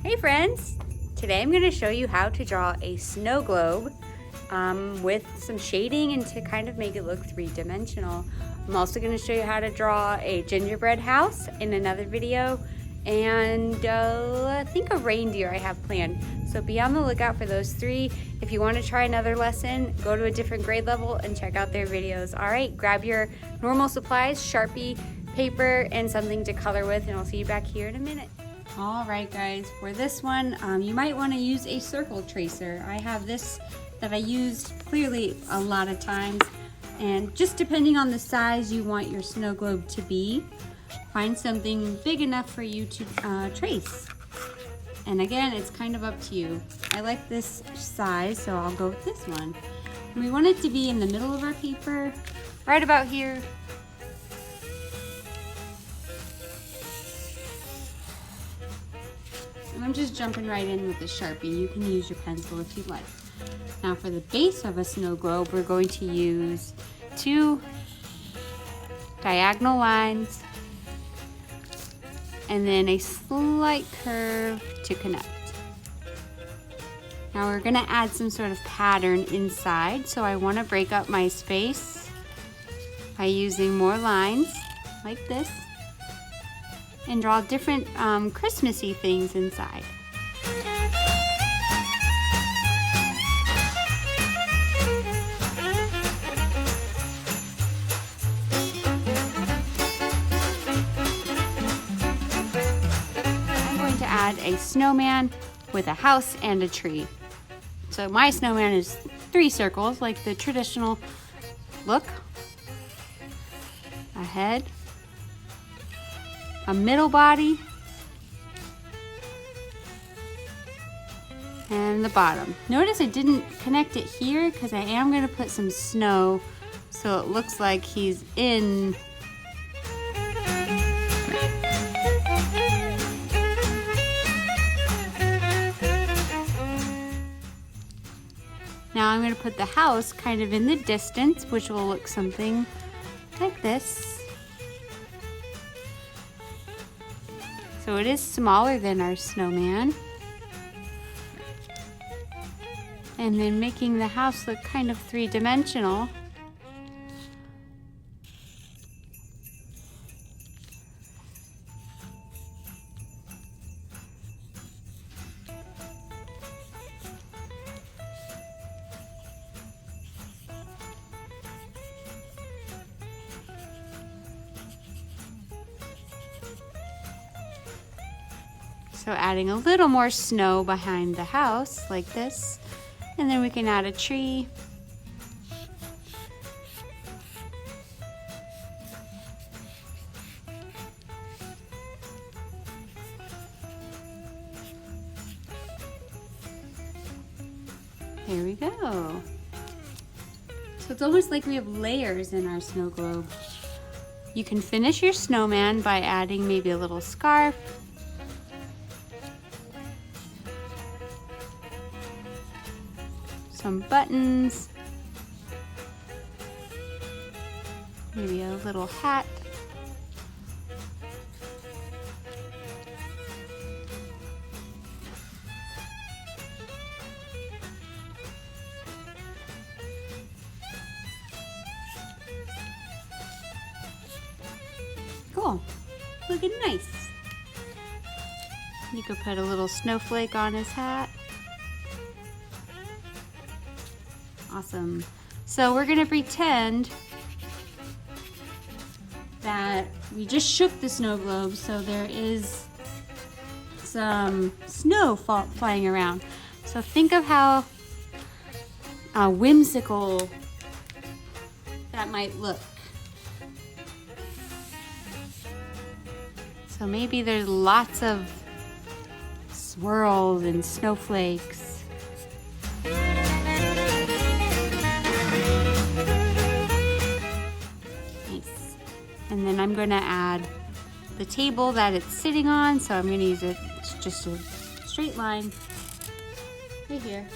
Hey friends! Today I'm going to show you how to draw a snow globe with some shading and to kind of make it look three-dimensional. I'm also going to show you how to draw a gingerbread house in another video, and I think a reindeer I have planned. So be on the lookout for those three. If you want to try another lesson, go to a different grade level and check out their videos. Alright, grab your normal supplies, Sharpie, paper, and something to color with, and I'll see you back here in a minute. Alright guys, for this one, you might want to use a circle tracer. I have this that I used clearly a lot of times, and just depending on the size you want your snow globe to be, find something big enough for you to trace. And again, it's kind of up to you. I like this size, so I'll go with this one. And we want it to be in the middle of our paper, right about here. And I'm just jumping right in with the Sharpie. You can use your pencil if you like. Now for the base of a snow globe, we're going to use 2 diagonal lines and then a slight curve to connect. Now we're going to add some sort of pattern inside, so I want to break up my space by using more lines like this and draw different Christmassy things inside. I'm going to add a snowman with a house and a tree. So my snowman is 3 circles like the traditional look. A head, a middle body, and the bottom. Notice I didn't connect it here because I am going to put some snow so it looks like he's in. Now I'm going to put the house kind of in the distance, which will look something like this. So it is smaller than our snowman. And then making the house look kind of three-dimensional. So adding a little more snow behind the house like this, and then we can add a tree. There we go. So it's almost like we have layers in our snow globe. You can finish your snowman by adding maybe a little scarf, some buttons, maybe a little hat. Cool, looking nice. You could put a little snowflake on his hat. Awesome. So we're gonna pretend that we just shook the snow globe, so there is some snow flying around. So think of how whimsical that might look. So maybe there's lots of swirls and snowflakes. And then I'm going to add the table that it's sitting on, so I'm going to use just a straight line right here.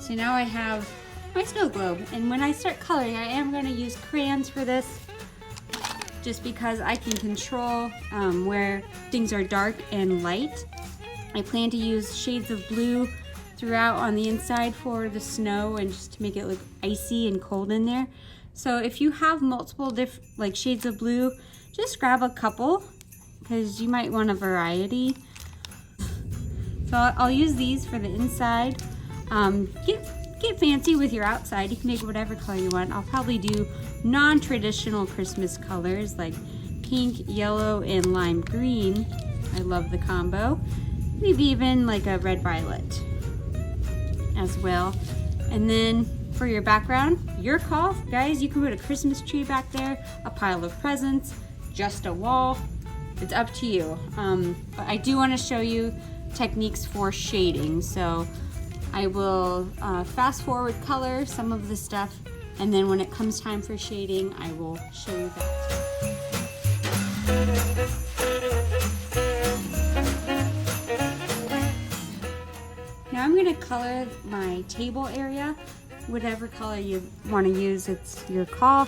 So now I have my snow globe, and when I start coloring, I am going to use crayons for this. just because I can control where things are dark and light. I plan to use shades of blue throughout on the inside for the snow and just to make it look icy and cold in there. So if you have multiple like shades of blue, just grab a couple because you might want a variety. So I'll use these for the inside. Get fancy with your outside. You can make whatever color you want. I'll probably do non-traditional Christmas colors like pink, yellow, and lime green. I love the combo. Maybe even like a red violet as well. And then for your background, your call, guys. You can put a Christmas tree back there, a pile of presents, just a wall. It's up to you. But I do want to show you techniques for shading. So I will fast forward color some of the stuff, and then when it comes time for shading, I will show you that. Now I'm going to color my table area. Whatever color you want to use, it's your call.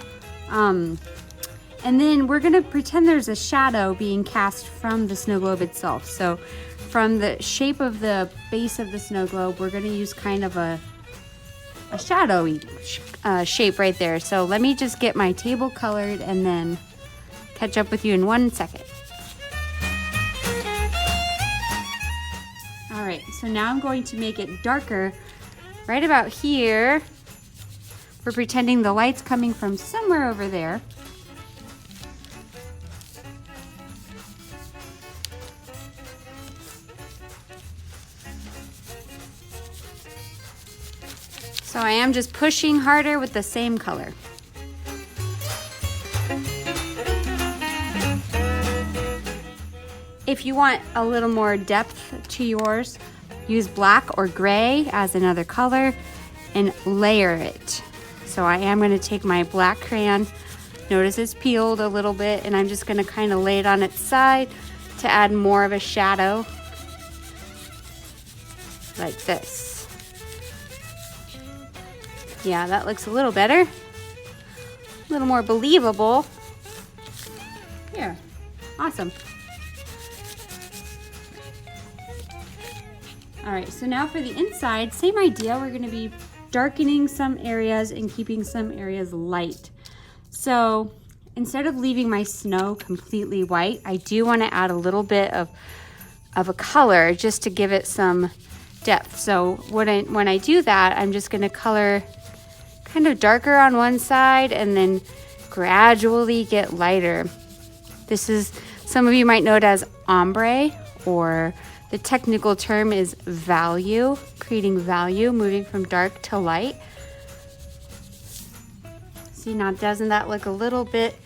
And then we're going to pretend there's a shadow being cast from the snow globe itself. So from the shape of the base of the snow globe, we're going to use kind of a shadowy shape right there. So let me just get my table colored and then catch up with you in 1 second. All right, so now I'm going to make it darker right about here. We're pretending the light's coming from somewhere over there. So I am just pushing harder with the same color. If you want a little more depth to yours, use black or gray as another color and layer it. So I am going to take my black crayon, notice it's peeled a little bit, and I'm just going to kind of lay it on its side to add more of a shadow, like this. Yeah, that looks a little better, a little more believable. Here, awesome. All right, so now for the inside, same idea. We're gonna be darkening some areas and keeping some areas light. So instead of leaving my snow completely white, I do wanna add a little bit of a color just to give it some depth. So when I do that, I'm just gonna color kind of darker on one side and then gradually get lighter. This is, some of you might know it as ombre, or the technical term is value, creating value, moving from dark to light. See, now doesn't that look a little bit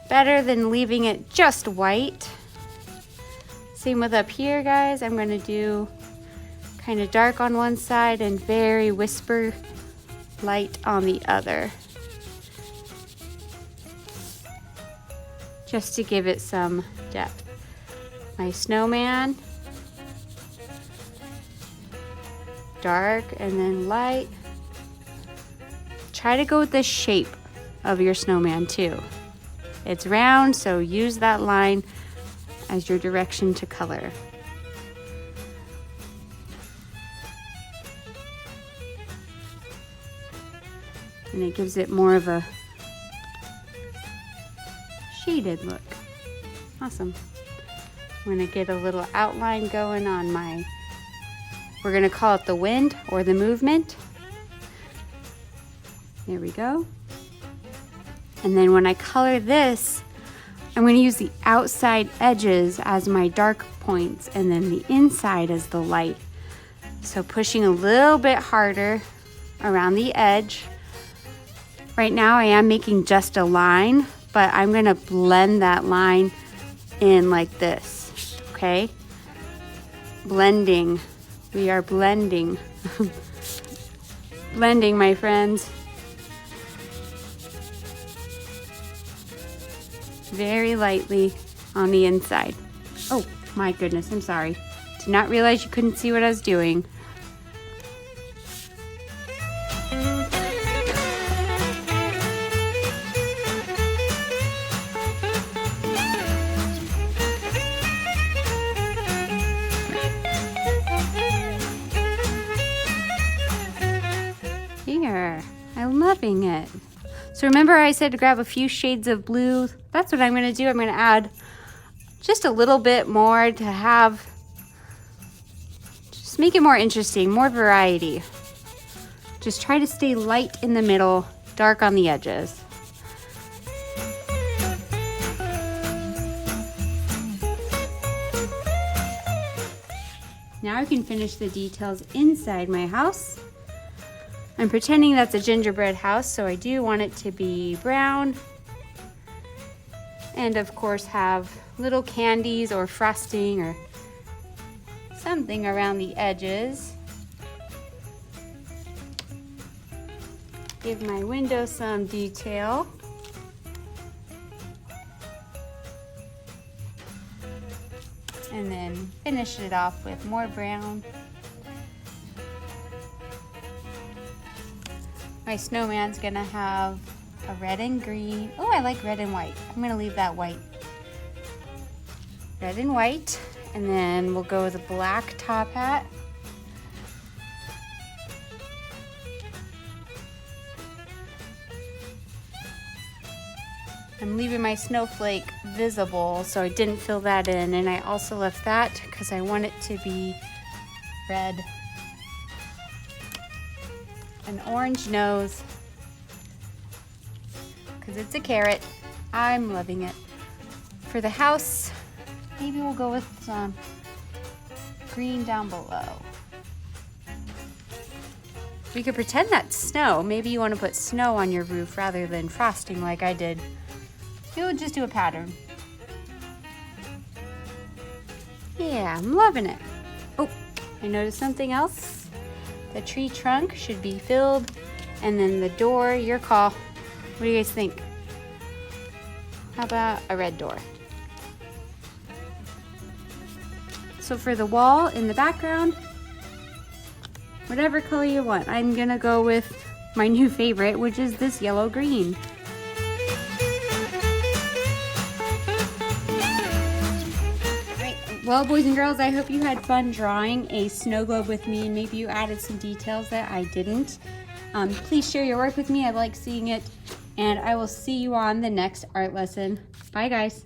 better than leaving it just white? Same with up here, guys. I'm gonna do kind of dark on one side and very whisper light on the other, just to give it some depth. My snowman, dark and then light. Try to go with the shape of your snowman too. It's round, so use that line as your direction to color. And it gives it more of a shaded look. Awesome. I'm gonna get a little outline going on my, we're gonna call it the wind or the movement. There we go. And then when I color this, I'm gonna use the outside edges as my dark points and then the inside as the light. So pushing a little bit harder around the edge. Right now I am making just a line, but I'm gonna blend that line in like this, okay? Blending, we are blending. Blending, my friends. Very lightly on the inside. Oh my goodness, I'm sorry. Did not realize you couldn't see what I was doing. I'm loving it. So remember I said to grab a few shades of blue? That's what I'm gonna do. I'm gonna add just a little bit more to have, just make it more interesting, more variety. Just try to stay light in the middle, dark on the edges. Now I can finish the details inside my house. I'm pretending that's a gingerbread house, so I do want it to be brown. And of course have little candies or frosting or something around the edges. Give my window some detail. And then finish it off with more brown. My snowman's gonna have a red and green. Oh, I like red and white. I'm gonna leave that white. Red and white. And then we'll go with a black top hat. I'm leaving my snowflake visible, so I didn't fill that in, and I also left that because I want it to be red. An orange nose, because it's a carrot. I'm loving it. For the house, maybe we'll go with some green down below. We could pretend that's snow. Maybe you want to put snow on your roof rather than frosting like I did. You'll just do a pattern. Yeah, I'm loving it. Oh, I noticed something else. The tree trunk should be filled, and then the door, your call. What do you guys think? How about a red door? So for the wall in the background, whatever color you want. I'm gonna go with my new favorite, which is this yellow-green. Well, boys and girls, I hope you had fun drawing a snow globe with me, and maybe you added some details that I didn't. Please share your work with me. I like seeing it, and I will see you on the next art lesson. Bye, guys.